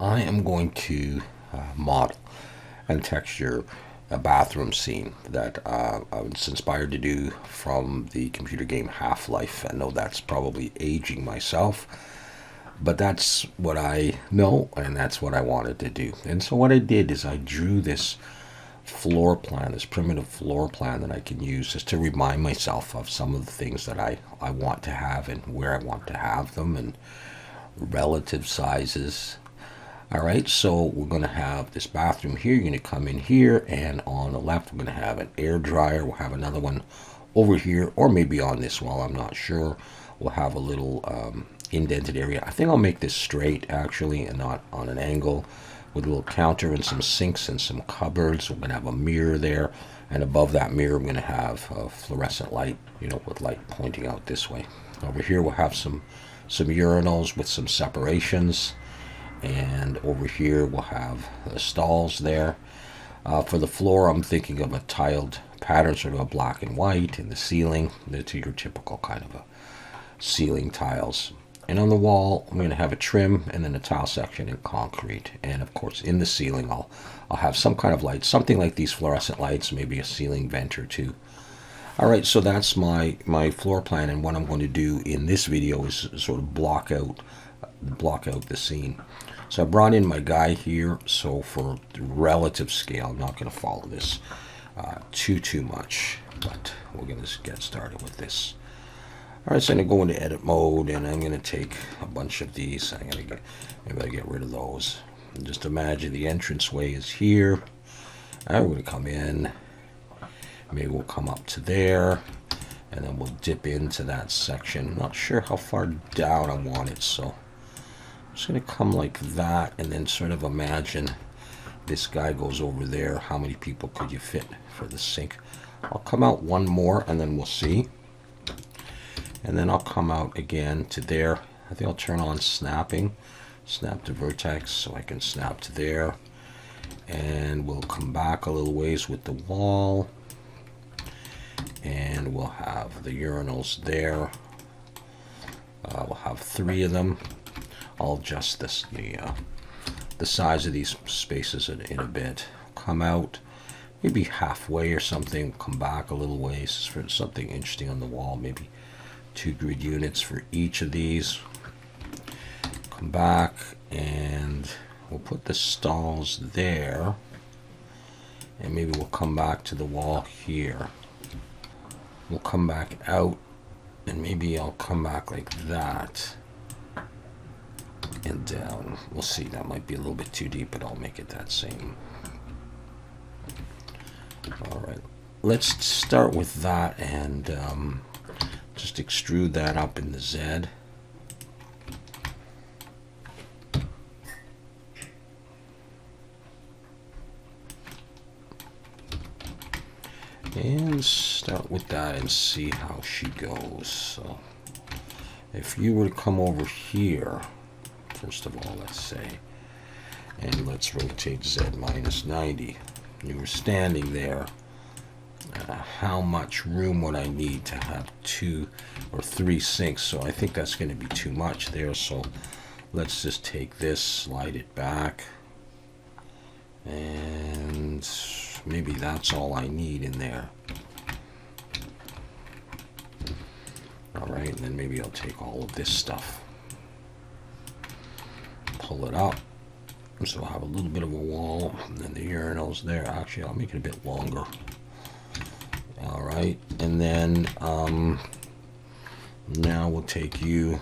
I am going to model and texture a bathroom scene that I was inspired to do from the computer game Half-Life. I know that's probably aging myself, but that's what I know and that's what I wanted to do. And so what I did is I drew this floor plan, this primitive floor plan that I can use just to remind myself of some of the things that I want to have and where I want to have them and relative sizes. All right, so we're going to have this bathroom here. You're going to come in here, and on the left, we're going to have an air dryer. We'll have another one over here, or maybe on this wall. I'm not sure. We'll have a little indented area. I think I'll make this straight, actually, and not on an angle, with a little counter and some sinks and some cupboards. We're going to have a mirror there, and above that mirror, we're going to have a fluorescent light, with light pointing out this way. Over here, we'll have some urinals with some separations. And over here we'll have the stalls there. For the floor, I'm thinking of a tiled pattern, sort of a black and white. In the ceiling, that's your typical kind of a ceiling tiles. And on the wall, I'm going to have a trim and then a tile section in concrete. And of course, in the ceiling, I'll have some kind of light, something like these fluorescent lights, maybe a ceiling vent or two. All right, so that's my floor plan, and what I'm going to do in this video is sort of block out the scene. So I brought in my guy here. So for the relative scale, I'm not going to follow this too much, but we're going to get started with this. All right, so I'm going to go into edit mode, and I'm going to take a bunch of these. maybe I get rid of those. And just imagine the entranceway is here. All right, we're going to come in. Maybe we'll come up to there, and then we'll dip into that section. Not sure how far down I want it, so I'm just going to come like that, and then sort of imagine this guy goes over there. How many people could you fit for the sink? I'll come out one more, and then we'll see. And then I'll come out again to there. I think I'll turn on snapping. Snap to vertex so I can snap to there. And we'll come back a little ways with the wall. And we'll have the urinals there. We'll have 3 of them. I'll adjust the size of these spaces in a bit. Come out maybe halfway or something. Come back a little ways for something interesting on the wall. Maybe 2 grid units for each of these. Come back, and we'll put the stalls there. And maybe we'll come back to the wall here. We'll come back out, and maybe I'll come back like that and down. We'll see. That might be a little bit too deep, but I'll make it that same. All right, let's start with that and just extrude that up in the Z. And start with that and see how she goes. So if you were to come over here, first of all, let's say, and let's rotate Z minus 90. You were standing there. How much room would I need to have 2 or 3 sinks? So I think that's going to be too much there. So let's just take this, slide it back, and maybe that's all I need in there. All right, and then maybe I'll take all of this stuff, pull it up, so I'll have a little bit of a wall, and then the urinals there. Actually, I'll make it a bit longer. All right, and then now we'll take you.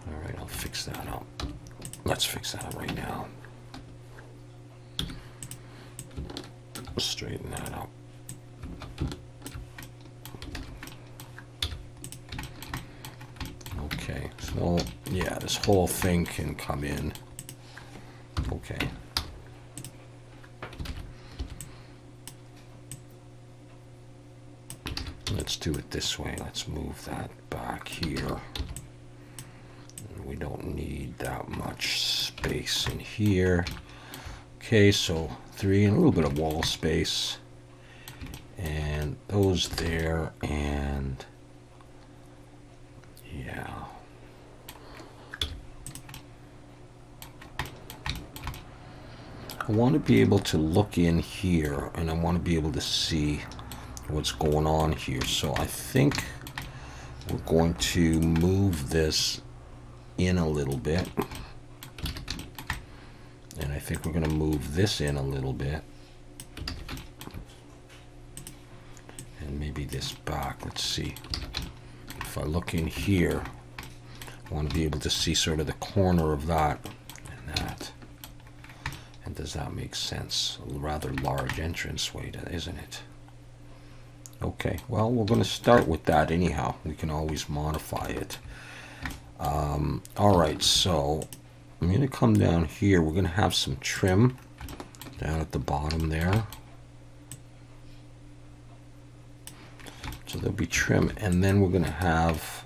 All right, I'll fix that up. Let's fix that up right now. Straighten that up. Okay, so yeah, this whole thing can come in. Okay. Let's do it this way. Let's move that back here. We don't need that much space in here. Okay, so 3 and a little bit of wall space, and those there, and yeah. I want to be able to look in here, and I want to be able to see what's going on here. So I think we're going to move this in a little bit. And I think we're going to move this in a little bit. And maybe this back. Let's see. If I look in here, I want to be able to see sort of the corner of that and that. And does that make sense? A rather large entranceway, isn't it? Okay, well, we're going to start with that anyhow. We can always modify it. All right, so I'm going to come down here. We're going to have some trim down at the bottom there. So there'll be trim, and then we're going to have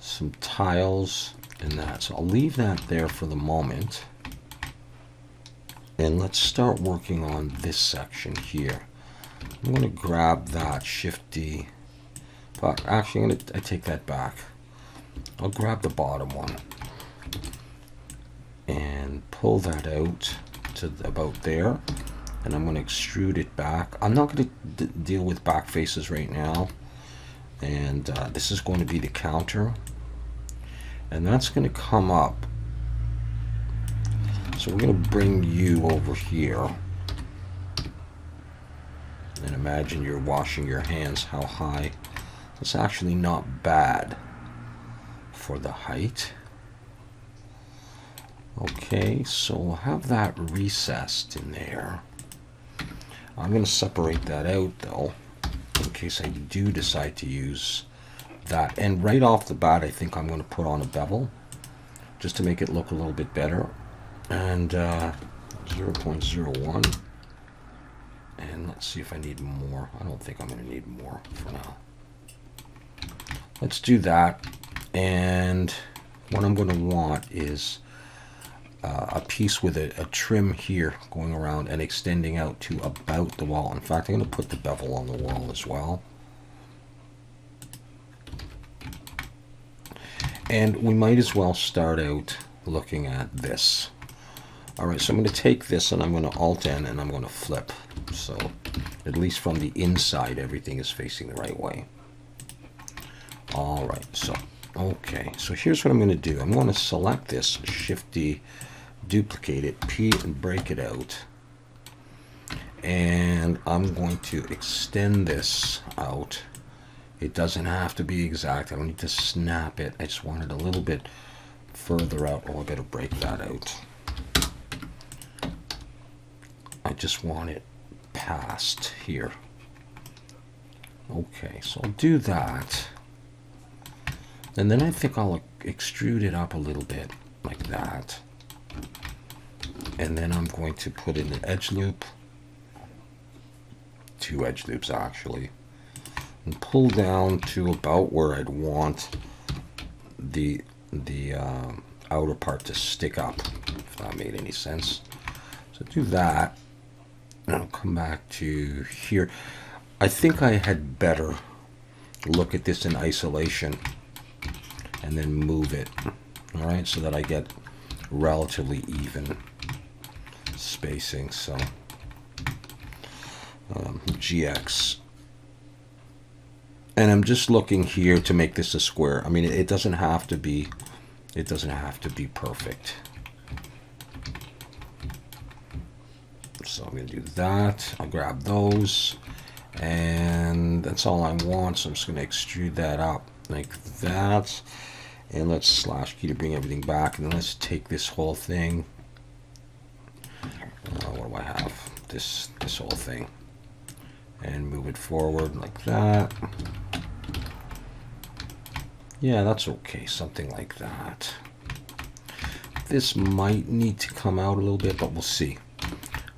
some tiles and that. So I'll leave that there for the moment. And let's start working on this section here. I'm going to grab that Shift-D. But actually, I take that back. I'll grab the bottom one and pull that out to about there. And I'm going to extrude it back. I'm not going to deal with back faces right now. And this is going to be the counter. And that's going to come up. So we're going to bring you over here. And imagine you're washing your hands how high. It's actually not bad for the height. Okay, so we'll have that recessed in there. I'm going to separate that out though, in case I do decide to use that. And right off the bat, I think I'm going to put on a bevel just to make it look a little bit better. And 0.01. And let's see if I need more. I don't think I'm going to need more for now. Let's do that. And what I'm going to want is a piece with a trim here going around and extending out to about the wall. In fact, I'm going to put the bevel on the wall as well. And we might as well start out looking at this. All right, so I'm going to take this and I'm going to Alt-N and I'm going to flip. So at least from the inside, everything is facing the right way. All right, so, okay. So here's what I'm going to do. I'm going to select this, Shift-D, duplicate it, P, and break it out. And I'm going to extend this out. It doesn't have to be exact. I don't need to snap it. I just want it a little bit further out. Oh, I better break that out. I just want it past here. Okay, so I'll do that. And then I think I'll extrude it up a little bit like that. And then I'm going to put in an edge loop. 2 edge loops actually. And pull down to about where I'd want the outer part to stick up, if that made any sense. So do that. And I'll come back to here. I think I had better look at this in isolation and then move it, all right, so that I get relatively even spacing. So GX, and I'm just looking here to make this a square. I mean, it doesn't have to be perfect. So I'm going to do that. I'll grab those, and that's all I want. So I'm just going to extrude that up like that, and let's slash key to bring everything back. And then let's take this whole thing. What do I have? This whole thing, and move it forward like that. Yeah, that's okay. Something like that. This might need to come out a little bit, but we'll see.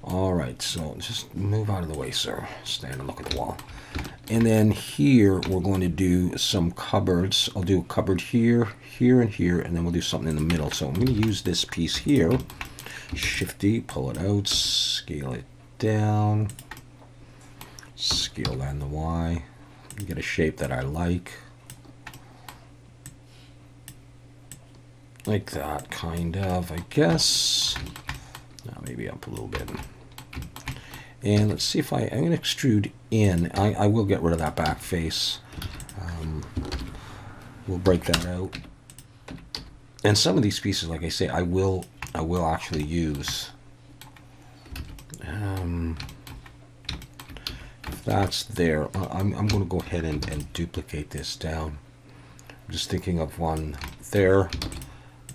All right, so just move out of the way, sir. Stand and look at the wall. And then here, we're going to do some cupboards. I'll do a cupboard here, here, and here, and then we'll do something in the middle. So I'm going to use this piece here. Shift-D, pull it out, scale it down, scale down the Y, get a shape that I like that, kind of, I guess. Maybe up a little bit. And let's see if I'm going to extrude in. I will get rid of that back face. We'll break that out. And some of these pieces, like I say, I will actually use. If that's there, I'm going to go ahead and duplicate this down. I'm just thinking of one there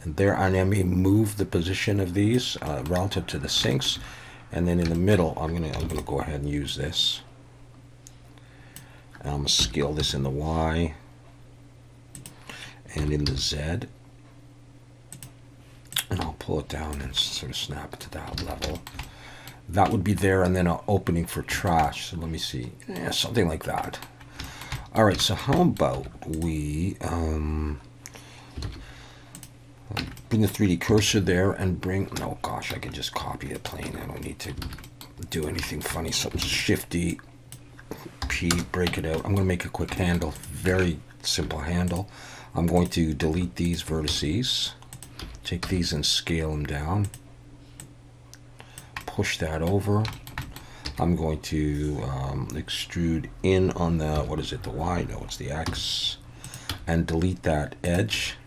and there, and I may move the position of these relative to the sinks. And then in the middle, I'm gonna go ahead and use this. And I'm gonna scale this in the Y and in the Z, and I'll pull it down and sort of snap it to that level. That would be there, and then an opening for trash. So let me see, yeah, something like that. All right. So how about we bring the 3D cursor there and bring, oh gosh, I can just copy it plain. I don't need to do anything funny. So Shift-D, P, break it out. I'm going to make a quick handle, very simple handle. I'm going to delete these vertices, take these and scale them down, push that over. I'm going to extrude in on the, what is it, the Y? No, it's the X, and delete that edge.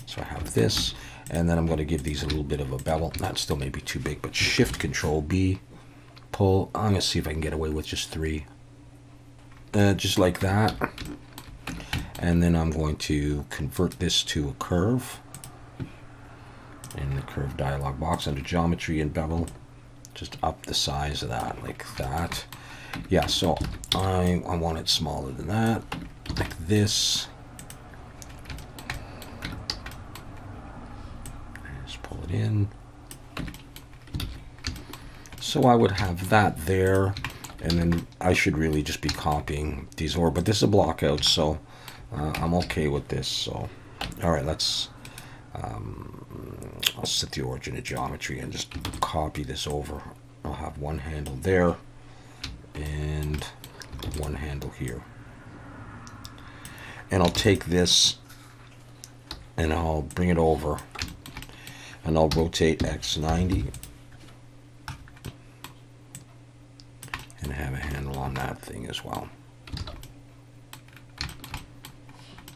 So I have this, and then I'm going to give these a little bit of a bevel. That still may be too big, but Shift Control B, pull. I'm going to see if I can get away with just 3. Just like that. And then I'm going to convert this to a curve. In the curve dialog box, under geometry and bevel, just up the size of that, like that. Yeah, so I want it smaller than that, like this. Pull it in. So I would have that there, and then I should really just be copying these over, but this is a block out, so I'm okay with this. So all right, let's I'll set the origin of geometry and just copy this over. I'll have one handle there and one handle here, and I'll take this and I'll bring it over, and I'll rotate X 90 and have a handle on that thing as well.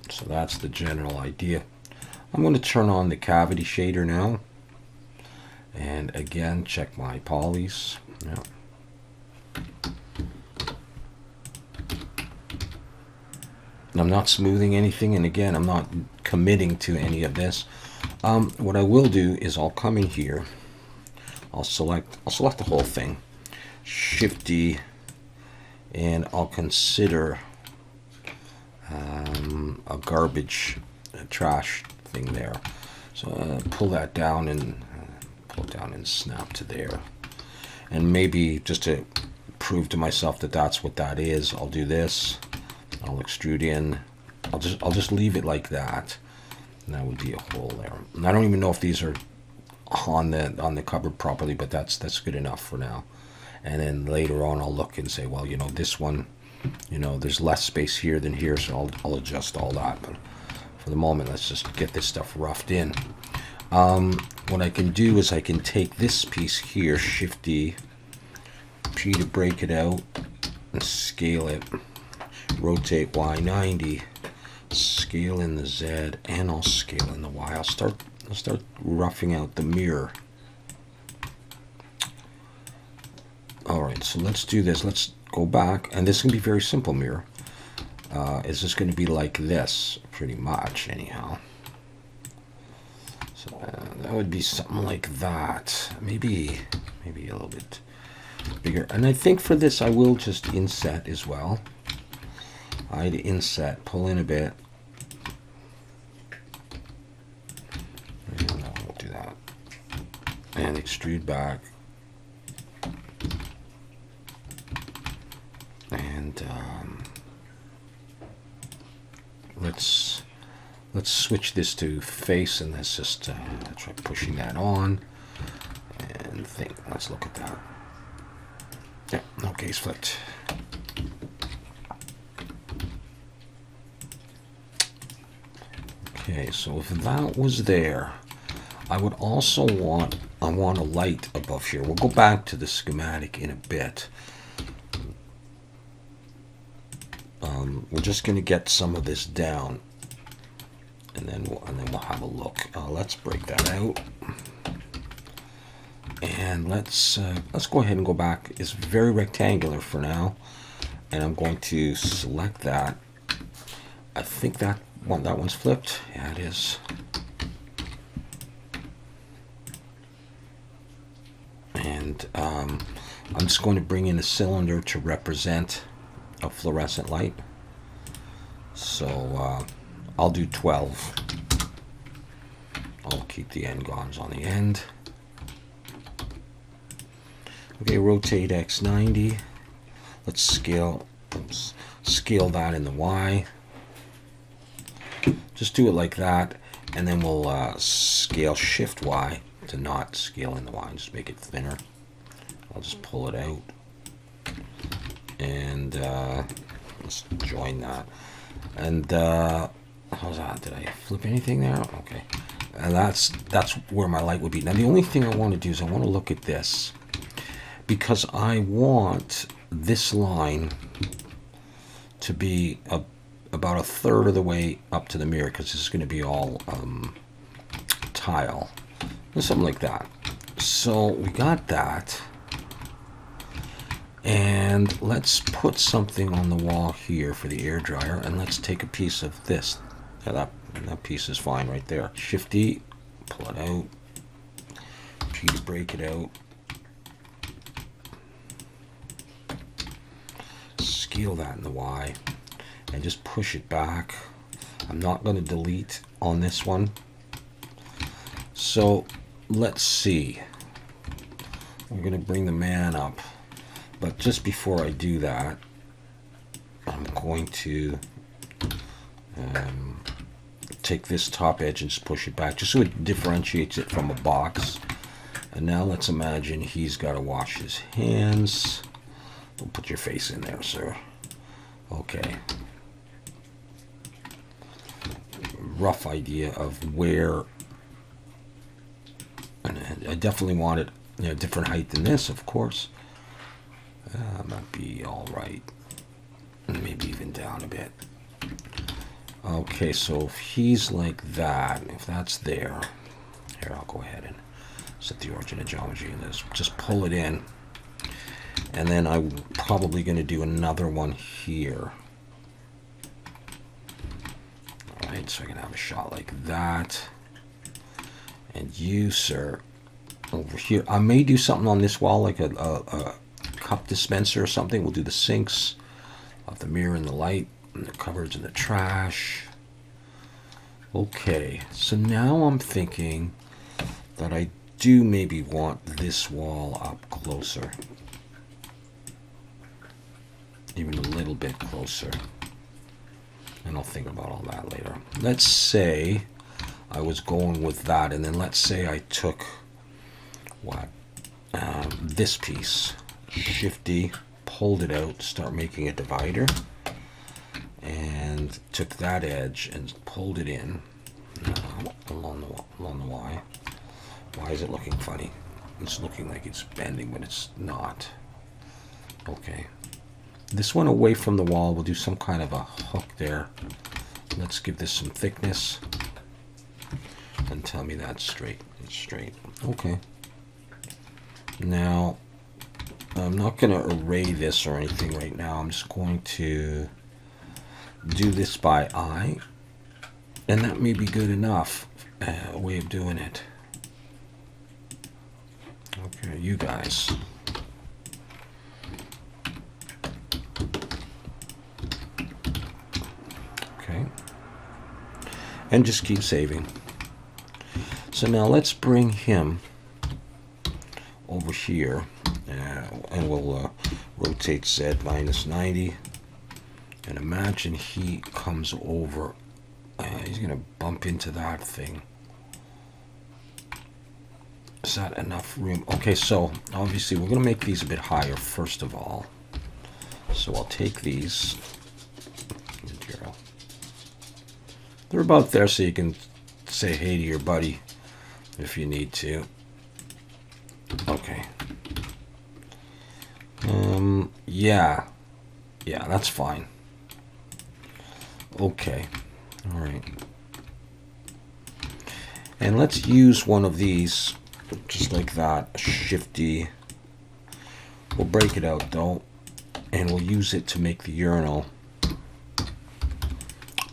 So that's the general idea. I'm going to turn on the cavity shader now, and again check my polys. Yeah. I'm not smoothing anything, and again I'm not committing to any of this. What I will do is I'll come in here, I'll select the whole thing, Shift D, and I'll consider a garbage, trash thing there. So pull that down and snap to there. And maybe just to prove to myself that that's what that is, I'll do this. I'll extrude in. I'll just leave it like that. And that would be a hole there. And I don't even know if these are on the cupboard properly, but that's good enough for now. And then later on I'll look and say, well, you know, this one, you know, there's less space here than here, so I'll adjust all that. But for the moment, let's just get this stuff roughed in. What I can do is I can take this piece here, Shift D, P to break it out, and scale it, rotate Y 90, scale in the Z, and I'll scale in the Y. I'll start roughing out the mirror. All right, so let's do this. Let's go back, and this can be very simple mirror. It's just going to be like this, pretty much, anyhow. So that would be something like that. Maybe a little bit bigger. And I think for this, I will just inset as well. I'd inset, pull in a bit. No, we'll do that. And extrude back. And let's switch this to face, and let's just try pushing that on and think. Let's look at that. Yeah, okay, it's flipped. Okay, so if that was there, I would also want, I want a light above here. We'll go back to the schematic in a bit. We're just going to get some of this down, and then we'll have a look. Let's break that out, and let's go ahead and go back. It's very rectangular for now, and I'm going to select that. I think that one's flipped. Yeah, it is. And I'm just going to bring in a cylinder to represent a fluorescent light. So I'll do 12. I'll keep the end gons on the end. Okay, rotate X 90. Let's scale that in the Y. Just do it like that, and then we'll scale Shift Y to not scale in the Y. Just make it thinner. I'll just pull it out, and let's join that. And how's that? Did I flip anything there? Okay, and that's where my light would be. Now the only thing I want to do is I want to look at this, because I want this line to be about a third of the way up to the mirror, because this is going to be all tile, or something like that. So we got that. And let's put something on the wall here for the air dryer, and let's take a piece of this. Yeah, that piece is fine right there. Shift D, pull it out. P to break it out. Scale that in the Y, and just push it back. I'm not going to delete on this one. So let's see. We're going to bring the man up. But just before I do that, I'm going to take this top edge and just push it back, just so it differentiates it from a box. And now let's imagine he's got to wash his hands. Don't put your face in there, sir. Okay. Rough idea of where, and I definitely want it a different height than this, of course. Might be all right, maybe even down a bit. Okay, so if he's like that, if that's there, here, I'll go ahead and set the origin of geometry in this. Just pull it in, and then I'm probably going to do another one here. All right, so I can have a shot like that. And you, sir, over here. I may do something on this wall, like a cup dispenser or something. We'll do the sinks of the mirror and the light, and the cupboards and the trash. Okay, so now I'm thinking that I do maybe want this wall up closer, even a little bit closer, and I'll think about all that later. Let's say I was going with that, and then let's say I took what, this piece, Shift D, pulled it out, start making a divider, and took that edge and pulled it in along the Y. Why is it looking funny? It's looking like it's bending, but it's not. Okay. This one away from the wall, we'll do some kind of a hook there. Let's give this some thickness. And tell me that's straight. It's straight. Okay. Now, I'm not going to array this or anything right now. I'm just going to do this by eye. And that may be good enough way of doing it. Okay, you guys. Okay. And just keep saving. So now let's bring him over here, and we'll rotate Z minus 90, and imagine he comes over. He's going to bump into that thing. Is that enough room? Okay, so obviously we're going to make these a bit higher first of all. So I'll take these. They're about there, so you can say hey to your buddy. if you need to. Okay. Yeah. Yeah, that's fine. Okay. All right. And let's use one of these, just like that, shifty. We'll break it out though, and we'll use it to make the urinal,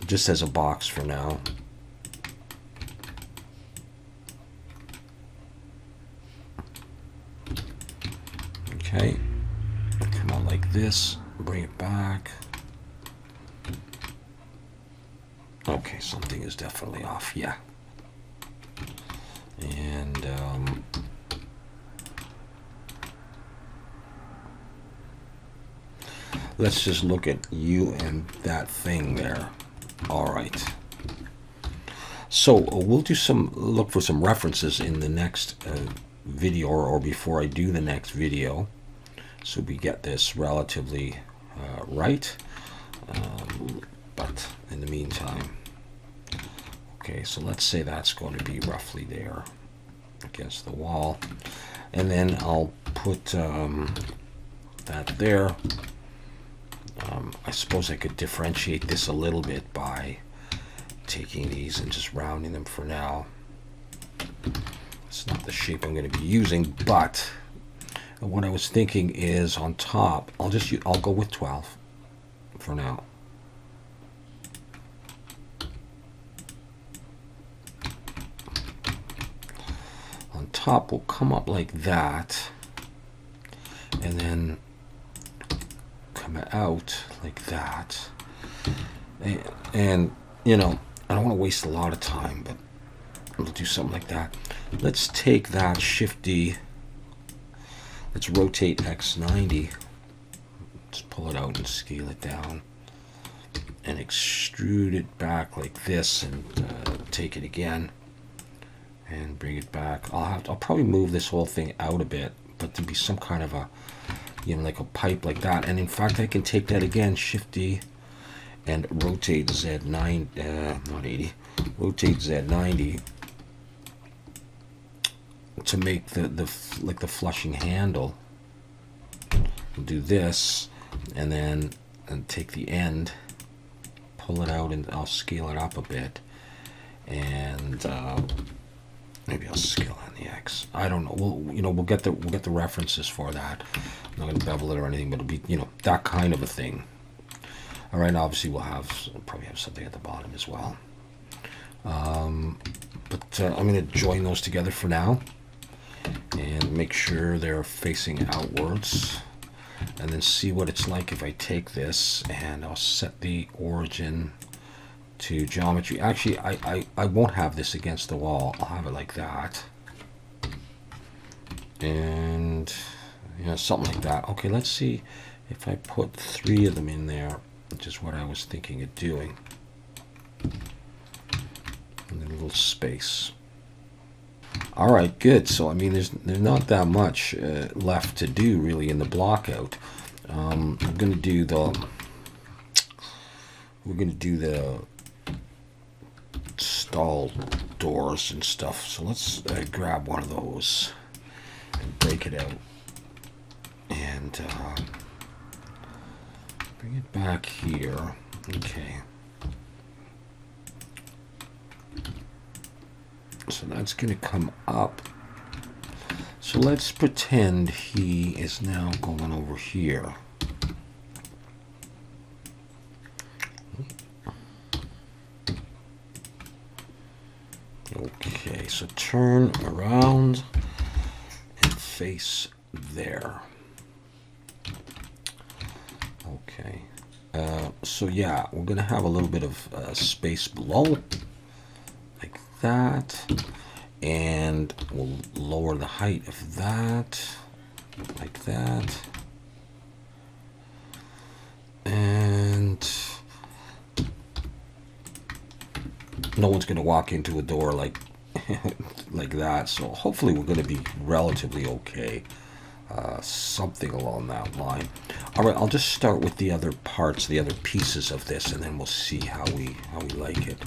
just as a box for now. Okay. Come on like this, bring it back. Okay, something is definitely off, yeah. And let's just look at you and that thing there. All right. So we'll do look for some references in the next video, or before I do the next video, so we get this relatively right. But in the meantime, okay, so let's say that's going to be roughly there against the wall, and then I'll put that there. I suppose I could differentiate this a little bit by taking these and just rounding them for now. It's not the shape I'm going to be using, but what I was thinking is on top, I'll go with 12 for now. On top, we'll come up like that, and then come out like that. And you know, I don't want to waste a lot of time, but we'll do something like that. Let's take that shifty, let's rotate X90, let's pull it out and scale it down and extrude it back like this, and take it again and bring it back. I'll probably move this whole thing out a bit, but to be some kind of a, you know, like a pipe like that. And in fact, I can take that again, Shift-D, and rotate Z9, not 80, rotate Z90 to make the flushing handle. We'll do this, and then take the end, pull it out, and I'll scale it up a bit, and maybe I'll scale on the X. I don't know. We'll get the references for that. I'm not going to bevel it or anything, but it'll be, you know, that kind of a thing. All right. Obviously, we'll probably have something at the bottom as well. But I'm going to join those together for now, and make sure they're facing outwards, and then see what it's like if I take this and I'll set the origin to geometry. Actually, I won't have this against the wall. I'll have it like that, and you know, something like that. Okay, let's see if I put 3 of them in there, which is what I was thinking of doing, and then a little space. All right, good. So I mean, there's not that much left to do really in the block out. I'm going to do we're going to do the stall doors and stuff. So let's grab one of those and break it out, and bring it back here. Okay. So that's going to come up. So let's pretend he is now going over here. Okay, so turn around and face there. Okay. So yeah, we're going to have a little bit of space below, like that, and we'll lower the height of that like that, and no one's going to walk into a door like like that, so hopefully we're going to be relatively okay, something along that line. All right, I'll just start with the other parts, the other pieces of this, and then we'll see how we like it.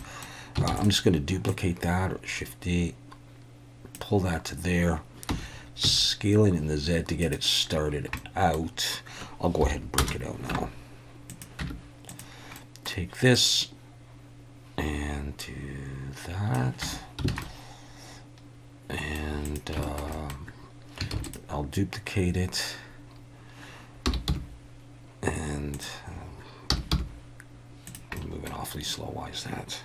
I'm just going to duplicate that, or Shift D, pull that to there. Scale it in the Z to get it started out. I'll go ahead and break it out now. Take this and do that. And I'll duplicate it. And moving awfully slow. Why is that?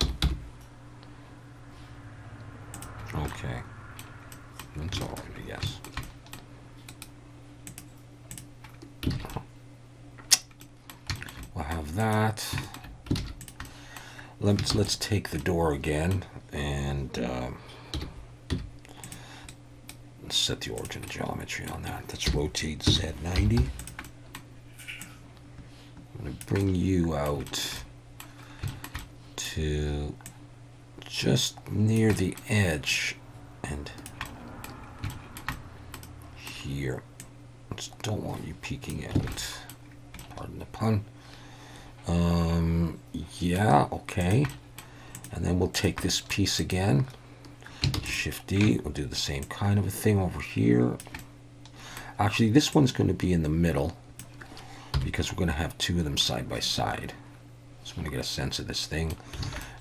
Okay. That's all right, I guess. We'll have that. Let's take the door again and set the origin of geometry on that. Let's rotate Z90. I'm going to bring you out to just near the edge and here. Just don't want you peeking out. Pardon the pun. Yeah, okay. And then we'll take this piece again. Shift D. We'll do the same kind of a thing over here. Actually, this one's going to be in the middle because we're going to have two of them side by side. So I'm going to get a sense of this thing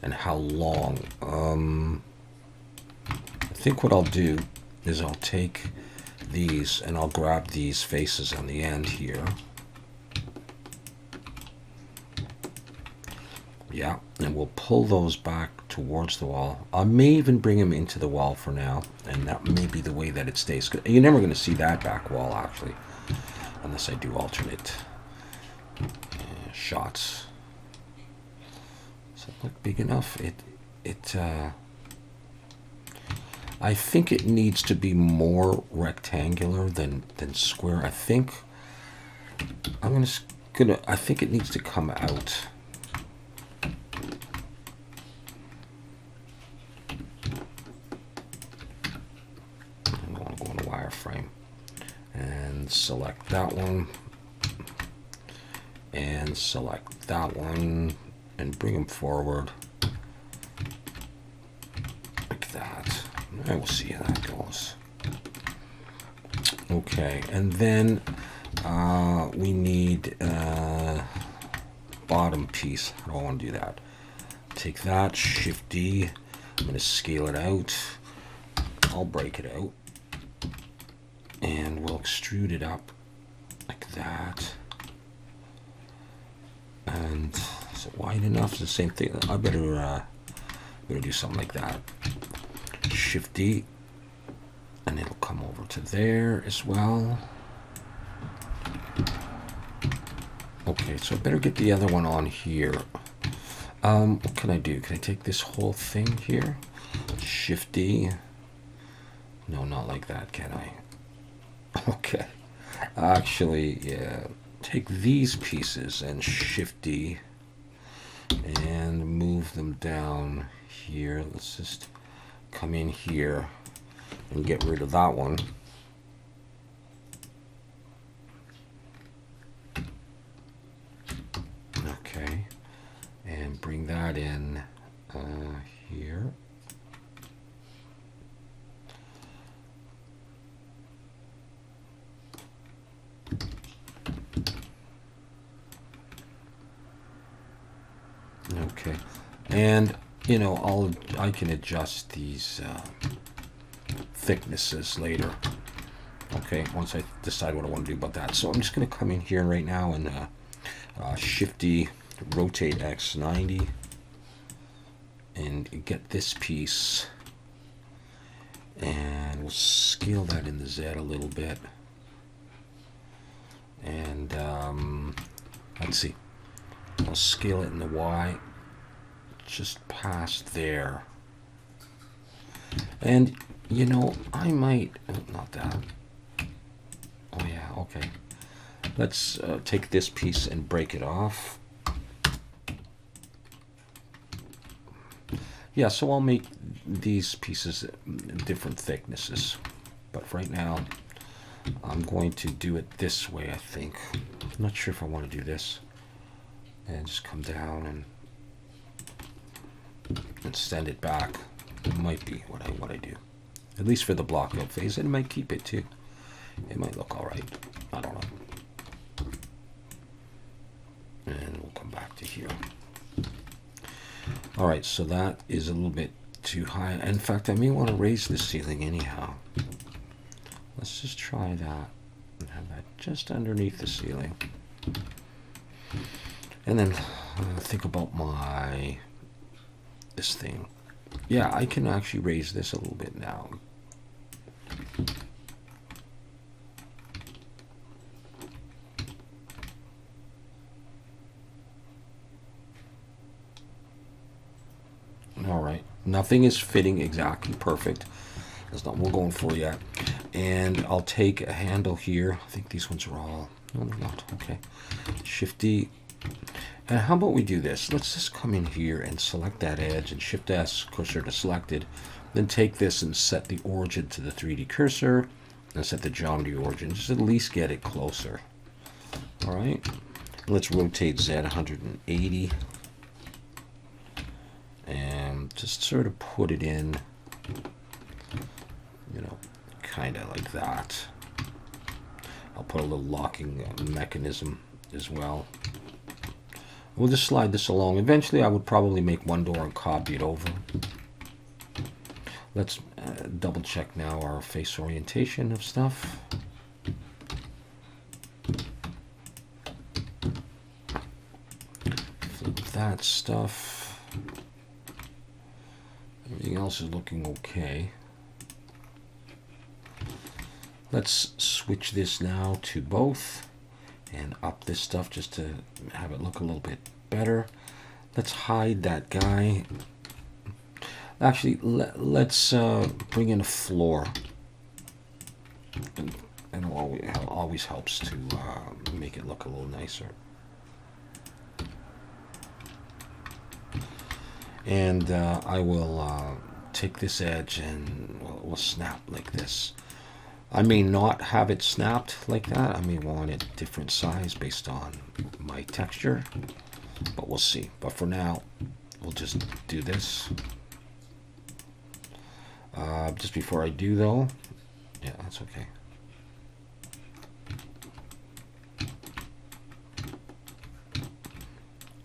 and how long. I think what I'll do is I'll take these and I'll grab these faces on the end here. Yeah, and we'll pull those back towards the wall. I may even bring them into the wall for now, and that may be the way that it stays. You're never going to see that back wall, actually, unless I do alternate shots. Does that look big enough? I think it needs to be more rectangular than square. I think I think it needs to come out. Wireframe and select that one and select that one and bring them forward like that, and we'll see how that goes. Okay, and then we need bottom piece. How do I want to do that? Take that, Shift D. I'm going to scale it out. I'll break it out. And we'll extrude it up like that. And is it wide enough? It's the same thing. I better do something like that. Shift D, and it'll come over to there as well. Okay, so I better get the other one on here. What can I do? Can I take this whole thing here? Shift D. No, not like that, can I? Okay, actually, yeah, take these pieces and Shift D and move them down here. Let's just come in here and get rid of that one. Okay, and bring that in here. Okay, and you know, I can adjust these thicknesses later. Okay, once I decide what I want to do about that. So I'm just going to come in here right now and Shift D, rotate X90, and get this piece, and we'll scale that in the Z a little bit, and let's see. I'll scale it in the Y, just past there. And, you know, I might, not that. Oh yeah, okay. Let's take this piece and break it off. Yeah, so I'll make these pieces different thicknesses. But right now, I'm going to do it this way, I think. I'm not sure if I want to do this. And just come down and send it back. It might be what I do. At least for the block out phase. It might keep it too. It might look all right. I don't know. And we'll come back to here. All right, so that is a little bit too high. In fact, I may want to raise the ceiling anyhow. Let's just try that and have that just underneath the ceiling. And then think about this thing. Yeah, I can actually raise this a little bit now. All right, nothing is fitting exactly perfect. That's not what we're going for yet. And I'll take a handle here. I think these ones are all, no, they're not. Okay, Shift D. And how about we do this? Let's just come in here and select that edge and Shift S, cursor to selected. Then take this and set the origin to the 3D cursor and set the geometry origin. Just at least get it closer. All right. Let's rotate Z 180 and just sort of put it in, you know, kind of like that. I'll put a little locking mechanism as well. We'll just slide this along. Eventually I would probably make one door and copy it over. Let's double check now our face orientation of stuff. Flip that stuff. Everything else is looking okay. Let's switch this now to both and up this stuff just to have it look a little bit better. Let's hide that guy. Actually, let's bring in a floor. And it always helps to make it look a little nicer. And I will take this edge and we'll snap like this. I may not have it snapped like that. I may want it different size based on my texture, but we'll see. But for now, we'll just do this. Just before I do though, yeah, that's okay.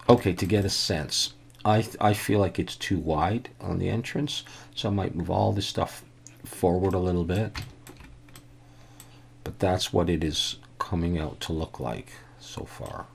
Okay, to get a sense, I feel like it's too wide on the entrance, so I might move all this stuff forward a little bit. But that's what it is coming out to look like so far.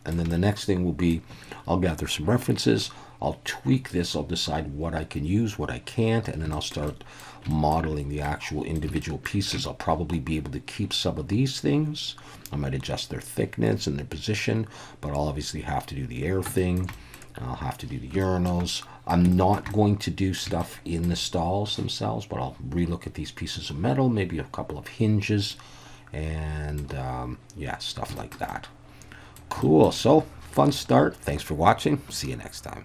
And then the next thing will be, I'll gather some references, I'll tweak this, I'll decide what I can use, what I can't, and then I'll start modeling the actual individual pieces. I'll probably be able to keep some of these things. I might adjust their thickness and their position, but I'll obviously have to do the air thing. I'll have to do the urinals. I'm not going to do stuff in the stalls themselves, but I'll relook at these pieces of metal, maybe a couple of hinges, and yeah, stuff like that. Cool. So, fun start. Thanks for watching. See you next time.